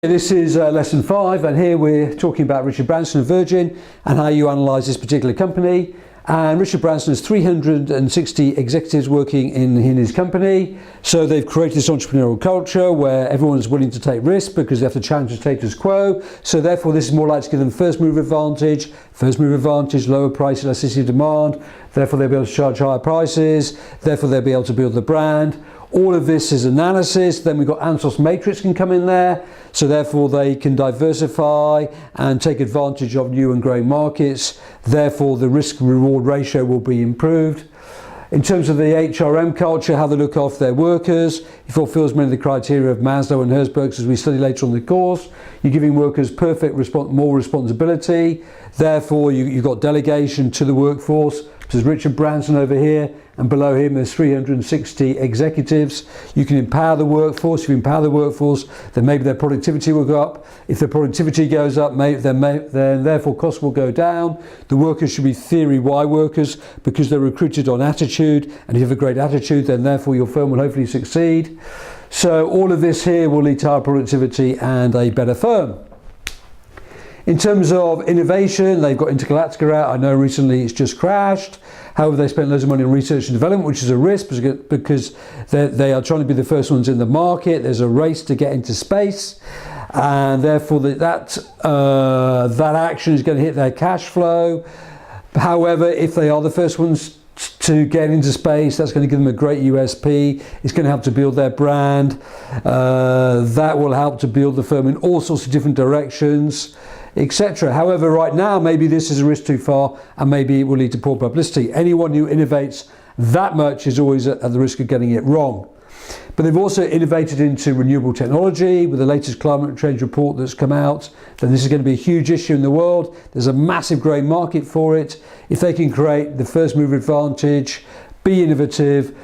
This is lesson 5, and here we're talking about Richard Branson of Virgin and how you analyse this particular company. And Richard Branson has 360 executives working in his company. So they've created this entrepreneurial culture where everyone is willing to take risks because they have to challenge the status quo. So therefore this is more likely to give them first mover advantage, lower price elasticity of demand. Therefore they'll be able to charge higher prices. Therefore they'll be able to build the brand. All of this is analysis. Then we've got Ansos Matrix can come in there. So therefore they can diversify and take advantage of new and growing markets. Therefore the risk reward ratio will be improved. In terms of the HRM culture, how they look after their workers, it fulfills many of the criteria of Maslow and Herzberg's as we study later on in the course. You're giving workers more responsibility. Therefore you've got delegation to the workforce. There's Richard Branson over here, and below him there's 360 executives. You can empower the workforce. If you empower the workforce, then maybe their productivity will go up. If their productivity goes up, then therefore costs will go down. The workers should be theory Y workers because they're recruited on attitude, and if you have a great attitude, then therefore your firm will hopefully succeed. So all of this here will lead to higher productivity and a better firm. In terms of innovation, they've got Intergalactica out. I know recently it's just crashed. However, they spent loads of money on research and development, which is a risk because they are trying to be the first ones in the market. There's a race to get into space, and therefore that action is going to hit their cash flow. However, if they are the first ones to get into space, that's going to give them a great USP. It's going to help to build their brand. That will help to build the firm in all sorts of different directions, etc. However, right now maybe this is a risk too far, and maybe it will lead to poor publicity. Anyone who innovates that much is always at the risk of getting it wrong. But they've also innovated into renewable technology with the latest climate change report that's come out. Then this is going to be a huge issue in the world. There's a massive growing market for it. If they can create the first mover advantage, be innovative,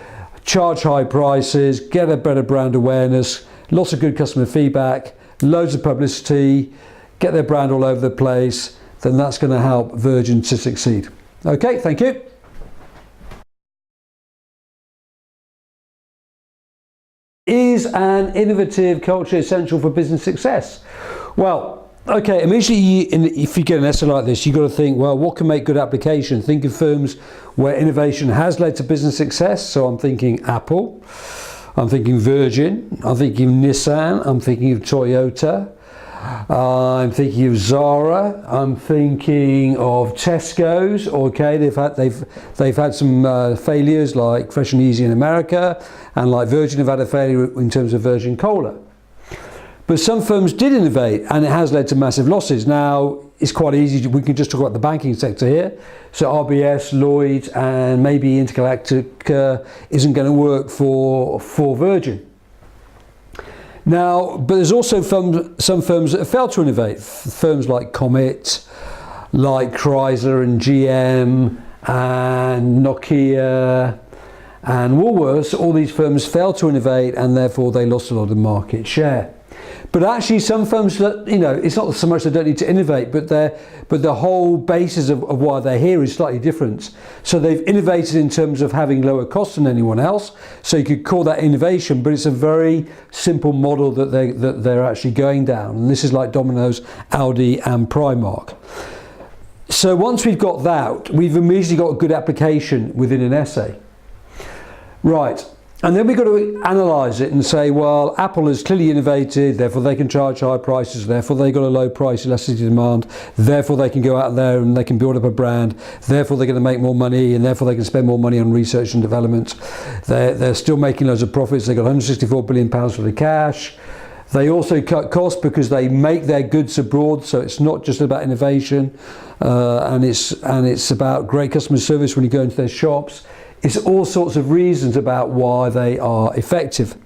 charge high prices, get a better brand awareness, lots of good customer feedback, loads of publicity, get their brand all over the place, then that's going to help Virgin to succeed. Okay, thank you. Is an innovative culture essential for business success? Well, okay, immediately if you get an essay like this, you've got to think, well, what can make good application? Think of firms where innovation has led to business success. So I'm thinking Apple, I'm thinking Virgin, I'm thinking Nissan, I'm thinking of Toyota, I'm thinking of Zara, I'm thinking of Tesco's. Okay, they've had some failures like Fresh and Easy in America, and like Virgin have had a failure in terms of Virgin Cola. But some firms did innovate, and it has led to massive losses. Now it's quite easy, we can just talk about the banking sector here. So RBS, Lloyds, and maybe Intergalactica isn't going to work for Virgin. Now, but there's also some firms that have failed to innovate. Firms like Comet, like Chrysler and GM and Nokia and Woolworths, all these firms failed to innovate, and therefore they lost a lot of market share. But actually some firms that, it's not so much they don't need to innovate, but the whole basis of why they're here is slightly different. So they've innovated in terms of having lower costs than anyone else. So you could call that innovation, but it's a very simple model that they're actually going down. And this is like Domino's, Aldi and Primark. So once we've got that, we've immediately got a good application within an essay. Right. And then we've got to analyse it and say, well, Apple has clearly innovated, therefore they can charge high prices, therefore they've got a low price elasticity of demand, therefore they can go out there and they can build up a brand, therefore they're going to make more money, and therefore they can spend more money on research and development. They're still making loads of profits. They've got £164 billion for the cash. They also cut costs because they make their goods abroad, so it's not just about innovation, and it's about great customer service when you go into their shops. It's all sorts of reasons about why they are effective.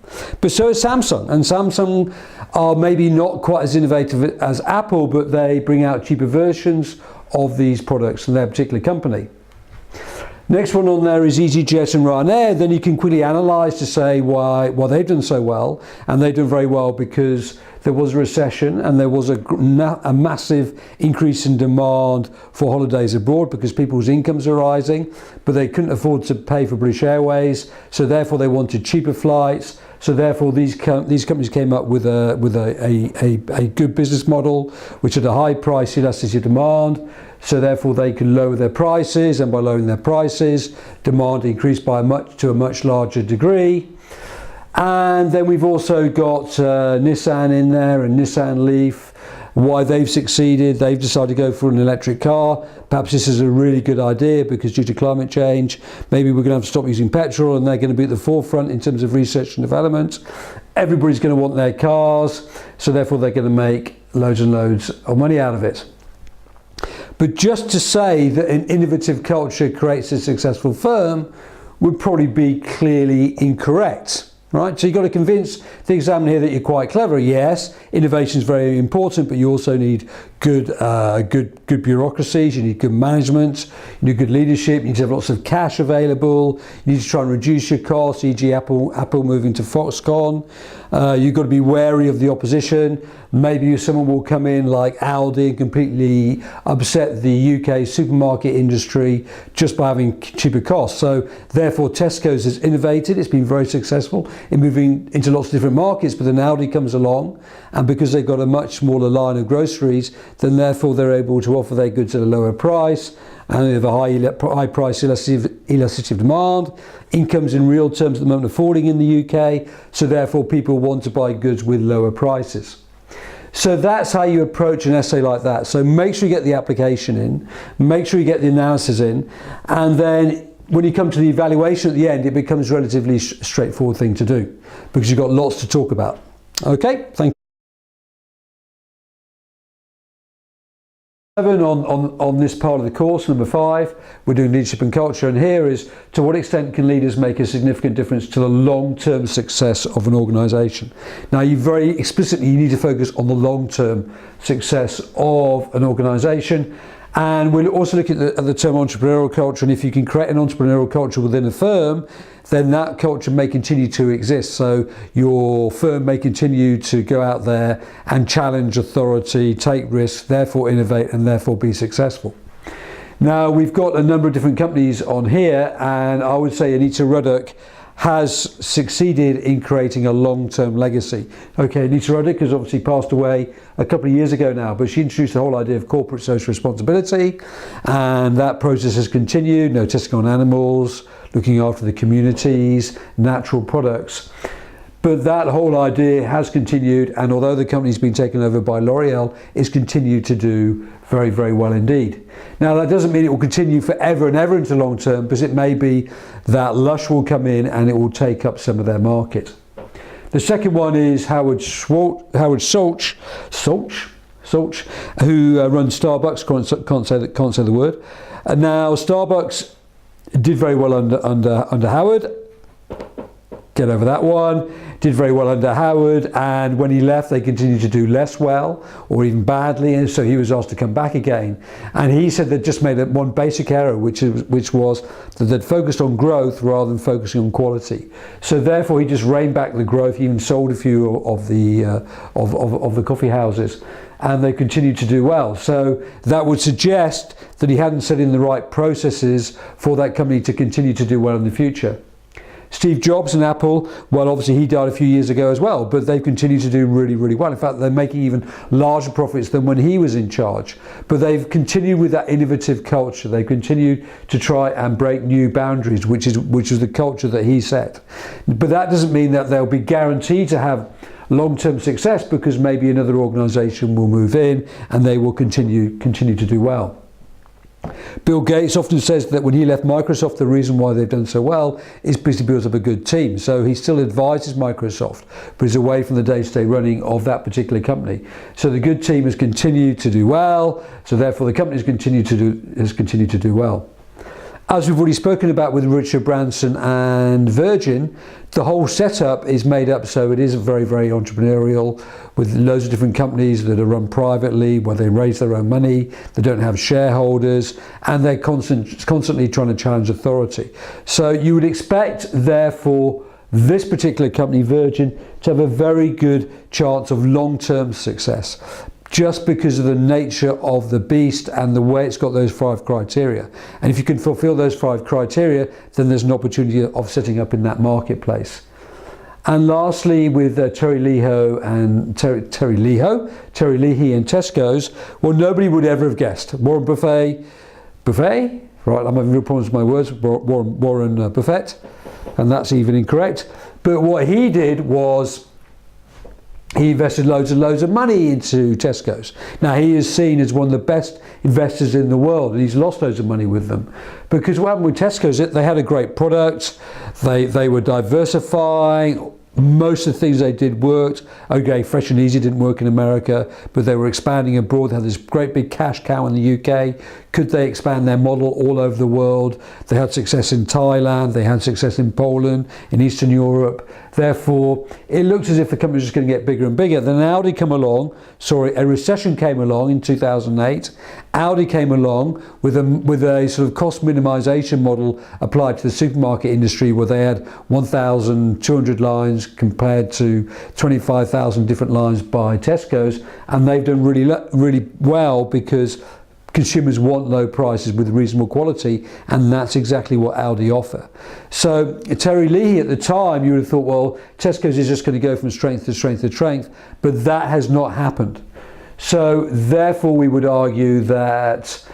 But so is Samsung, and Samsung are maybe not quite as innovative as Apple, but they bring out cheaper versions of these products from their particular company. Next one on there is EasyJet and Ryanair. Then you can quickly analyse to say why they've done so well, and they've done very well because there was a recession and there was a massive increase in demand for holidays abroad because people's incomes are rising, but they couldn't afford to pay for British Airways, so therefore they wanted cheaper flights. So therefore these companies came up with a good business model, which had a high price elasticity of demand. So therefore they could lower their prices, and by lowering their prices, demand increased by to a much larger degree. And then we've also got Nissan in there and Nissan Leaf. Why they've succeeded, they've decided to go for an electric car. Perhaps this is a really good idea because due to climate change, maybe we're going to have to stop using petrol, and they're going to be at the forefront in terms of research and development. Everybody's going to want their cars, so therefore they're going to make loads and loads of money out of it. But just to say that an innovative culture creates a successful firm would probably be clearly incorrect. Right, so you've got to convince the examiner here that you're quite clever. Yes, innovation is very important, but you also need good bureaucracies. You need good management. You need good leadership. You need to have lots of cash available. You need to try and reduce your costs. E.g., Apple moving to Foxconn. You've got to be wary of the opposition. Maybe someone will come in like Aldi and completely upset the UK supermarket industry just by having cheaper costs. So therefore Tesco's has innovated. It's been very successful in moving into lots of different markets, but then Aldi comes along, and because they've got a much smaller line of groceries, then therefore they're able to offer their goods at a lower price, and they have a high price elasticity of demand. Incomes in real terms at the moment are falling in the UK, so therefore people want to buy goods with lower prices. So that's how you approach an essay like that. So make sure you get the application in, make sure you get the analysis in, and then when you come to the evaluation at the end, it becomes a relatively straightforward thing to do because you've got lots to talk about. Okay, thank you. On this part of the course, number 5, we're doing leadership and culture, and here is to what extent can leaders make a significant difference to the long-term success of an organisation. Now you very explicitly need to focus on the long-term success of an organisation, and we'll also look at the term entrepreneurial culture, and if you can create an entrepreneurial culture within a firm, then that culture may continue to exist. So your firm may continue to go out there and challenge authority, take risks, therefore innovate, and therefore be successful. Now we've got a number of different companies on here, and I would say Anita Roddick has succeeded in creating a long-term legacy. Okay, Anita Roddick has obviously passed away a couple of years ago now, but she introduced the whole idea of corporate social responsibility, and that process has continued. No testing on animals, looking after the communities, natural products. But that whole idea has continued, and although the company's been taken over by L'Oreal, it's continued to do very, very well indeed. Now that doesn't mean it will continue forever and ever into long term, because it may be that Lush will come in and it will take up some of their market. The second one is Howard Schultz, who runs Starbucks. Can't say the word. And now Starbucks did very well under Howard. Get over that one. Did very well under Howard, and when he left they continued to do less well or even badly, and so he was asked to come back again. And he said they'd just made one basic error, which was that they'd focused on growth rather than focusing on quality. So therefore he just reined back the growth. He even sold a few of the coffee houses, and they continued to do well. So that would suggest that he hadn't set in the right processes for that company to continue to do well in the future. Steve Jobs and Apple, well, obviously he died a few years ago as well, but they've continued to do really, really well. In fact, they're making even larger profits than when he was in charge. But they've continued with that innovative culture. They've continued to try and break new boundaries, which is the culture that he set. But that doesn't mean that they'll be guaranteed to have long-term success, because maybe another organisation will move in and they will continue to do well. Bill Gates often says that when he left Microsoft, the reason why they've done so well is because he built up a good team. So he still advises Microsoft, but he's away from the day-to-day running of that particular company. So the good team has continued to do well. So therefore the company has continued to do well. As we've already spoken about with Richard Branson and Virgin, the whole setup is made up so it is very, very entrepreneurial, with loads of different companies that are run privately, where they raise their own money, they don't have shareholders, and they're constantly trying to challenge authority. So you would expect, therefore, this particular company, Virgin, to have a very good chance of long-term success, just because of the nature of the beast and the way it's got those 5 criteria. And if you can fulfill those 5 criteria, then there's an opportunity of setting up in that marketplace. And lastly, with Terry Leahy and Tesco's, well, nobody would ever have guessed. Warren Buffett, right, I'm having real problems with my words, Warren Buffett, and that's even incorrect. But what he did was he invested loads and loads of money into Tesco's. Now, he is seen as one of the best investors in the world, and he's lost loads of money with them. Because what happened with Tesco's, they had a great product, they were diversifying, most of the things they did worked. Okay, Fresh and Easy didn't work in America, but they were expanding abroad. They had this great big cash cow in the UK. Could they expand their model all over the world? They had success in Thailand, they had success in Poland, in Eastern Europe. Therefore, it looked as if the company was just going to get bigger and bigger. Then a recession came along in 2008. Audi came along with a sort of cost minimization model applied to the supermarket industry, where they had 1,200 lines compared to 25,000 different lines by Tesco's, and they've done really well because consumers want low prices with reasonable quality, and that's exactly what Audi offer. So Terry Leahy at the time, you would have thought, well, Tesco's is just going to go from strength to strength to strength, but that has not happened. So therefore we would argue that,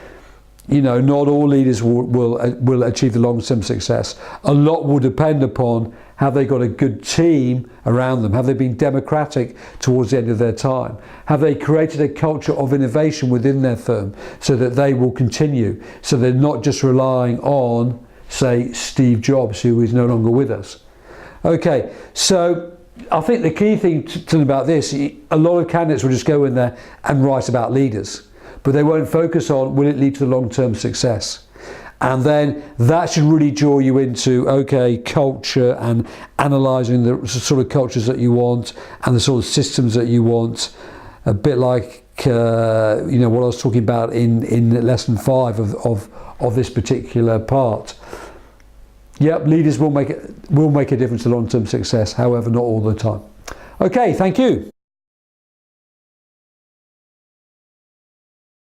you know, not all leaders will achieve the long-term success. A lot will depend upon have they got a good team around them? Have they been democratic towards the end of their time? Have they created a culture of innovation within their firm so that they will continue? So they're not just relying on, say, Steve Jobs, who is no longer with us. Okay, so I think the key thing to about this, a lot of candidates will just go in there and write about leaders, but they won't focus on will it lead to long-term success. And then that should really draw you into, okay, culture and analysing the sort of cultures that you want and the sort of systems that you want. A bit like, you know, what I was talking about in lesson 5 of this particular part. Yep, leaders will make a difference to long-term success, however, not all the time. Okay, thank you.